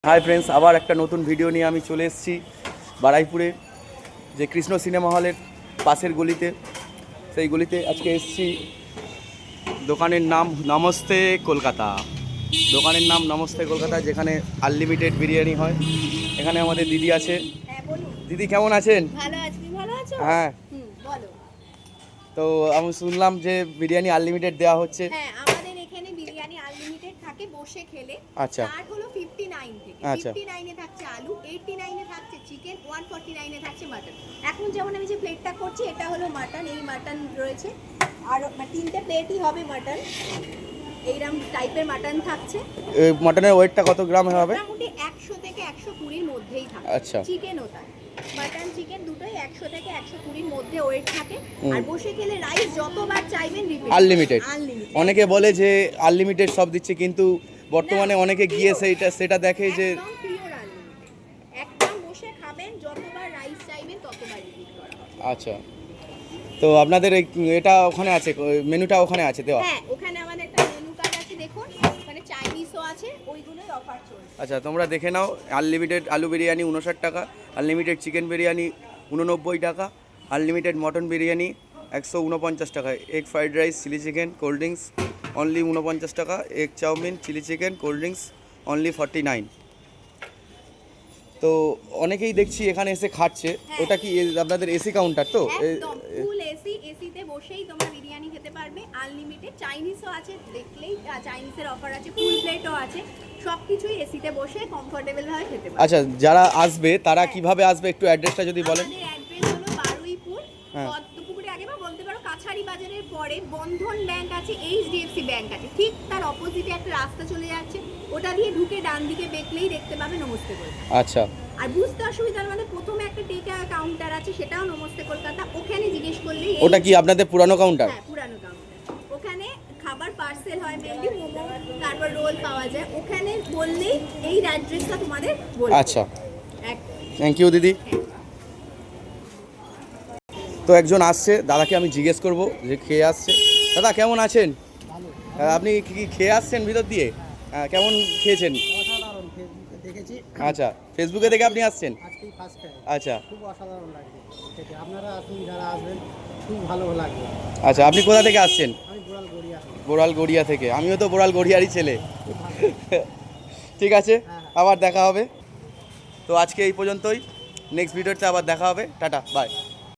Hi friends, আবার একটা নতুন ভিডিও নিয়ে আমি চলে এসেছি বারুইপুরে যে কৃষ্ণ সিনেমা হলের পাশের গলিতে। সেই গলিতে আজকে এসেছি। দোকানের নাম নমস্তে কলকাতা। দোকানের নাম নমস্তে কলকাতা, যেখানে আনলিমিটেড বিরিয়ানি হয়। এখানে আমাদের দিদি আছে। দিদি কেমন আছেন? ভালো আছি, ভালো আছো? হ্যাঁ, বলো। তো আমি শুনলাম যে বিরিয়ানি আনলিমিটেড দেওয়া হচ্ছে। হ্যাঁ, আমাদের এখানে বিরিয়ানি আনলিমিটেড থাকে বসে খেলে। আচ্ছা, স্টার্ট হলো 59 থেকে। আচ্ছা, 59 এ থাকছে আলু, 89 এ থাকছে চিকেন, 149 এ থাকছে মাটন। এখন যেমন আমি যে প্লেটটা করছি এটা হলো মাটন, এই মাটন রয়েছে। আর তিনটে প্লেটই হবে মাটন। এইরকম টাইপের মাটন থাকছে। মাটনের ওয়েটটা কত গ্রাম হবে? মোটামুটি 100 থেকে 120 এর মধ্যেই থাকে। আচ্ছা, চিকেনও তাই। মাটন চিকেন দুটোই 100 থেকে 120 এর মধ্যে ওয়েট থাকে। আর বসে খেলে রাইস যতবার চাইবেন রিপিট আনলিমিটেড। অনেকে বলে যে আনলিমিটেড সব দিচ্ছে, কিন্তু বর্তমানে অনেকে গিয়ে সেটা দেখে যে একদম পিওর আনলিমিটেড। একদম বসে খাবেন, যতবার রাইস চাইবেন ততবার রিপিট করা হবে। আচ্ছা, তো আপনাদের এটা ওখানে আছে, মেনুটা ওখানে আছে দেওয়া? হ্যাঁ, ওখানে আমাদের একটা মেনু কার্ড আছে, দেখুন। ওখানে চাইনিজও আছে, ওইগুলোই অফার চলছে। আচ্ছা, তোমরা দেখে নাও। আনলিমিটেড আলু বিরিয়ানি 59 টাকা, আনলিমিটেড চিকেন বিরিয়ানি 89 টাকা, আনলিমিটেড মটন বিরিয়ানি 149 টাকা, egg fried rice, chilli chicken, cold drinks only 49 টাকা, egg chow mein, chilli chicken, cold drinks only 49। তো অনেকেই দেখছি এখানে এসে খাচ্ছে। ওটা কি আপনাদের এসি কাউন্টার? তো একদম ফুল এসি, এসিতে বসেই তোমরা বিরিয়ানি খেতে পারবে। আনলিমিটেড চাইনিজও আছে, দেখলেই চাইনিজের অফার আছে, ফুল প্লেটও আছে। সবকিছুই এসিতে বসে কমফোর্টেবল ভাবে খেতে পারবে। আচ্ছা, যারা আসবে তারা কিভাবে আসবে একটু অ্যাড্রেসটা যদি বলেন। আমাদের অ্যাড্রেস হলো বারুইপুর, পদ্মপুকুরে আগে বা বলতে পারো কাছারি বাজারের পরে বন্ধন ব্যাংক আছে, এইচডিএফসি ব্যাংক আছে, ঠিক তার অপোজিটে একটা রাস্তা চলে যাচ্ছে। ওটা দিয়ে ঢুকে ডান দিকে দেখলেই দেখতে পাবে নমস্তে কলকাতা। আচ্ছা, আর বুঝতে অসুবিধার মানে প্রথমে একটা টেকা কাউন্টার আছে, সেটাও নমস্তে কলকাতা। ওখানে জিজ্ঞেস করলেই ওটা কি আপনাদের পুরানো কাউন্টার? হ্যাঁ, পুরানো কাউন্টার। ওখানে খাবার পার্সেল হয়, মেনলি মোমো, তারপর রোল পাওয়া যায়। ওখানে বললেই এই অ্যাড্রেসটা তোমাদের বলবে। আচ্ছা, থ্যাংক ইউ দিদি। তো একজন আসছে, দাদাকে আমি জিজ্ঞেস করব যে খেয়ে আসছে। দাদা কেমন আছেন? আপনি কি খেয়ে আসছেন ভিতর দিয়ে? কেমন খেয়েছেন? অসাধারণ, দেখেছি। আচ্ছা, ফেসবুকে দেখে আপনি আসছেন? আজকেই ফার্স্ট টাইম। আচ্ছা, খুব অসাধারণ লাগছে খেতে। আপনারা আসুন, যারা আসবেন খুব ভালো লাগবে। আচ্ছা, আপনি কোথা থেকে আসছেন? আমি বোড়ালগড়িয়া থেকে। বোড়ালগড়িয়া থেকে। আমিও তো বোড়ালগড়িয়ারই ছেলে। খুব ভালো। ঠিক আছে, হ্যাঁ। আবার দেখা হবে। তো আজকে এই পর্যন্তই। নেক্সট ভিডিওতে আবার দেখা হবে। Tata, by.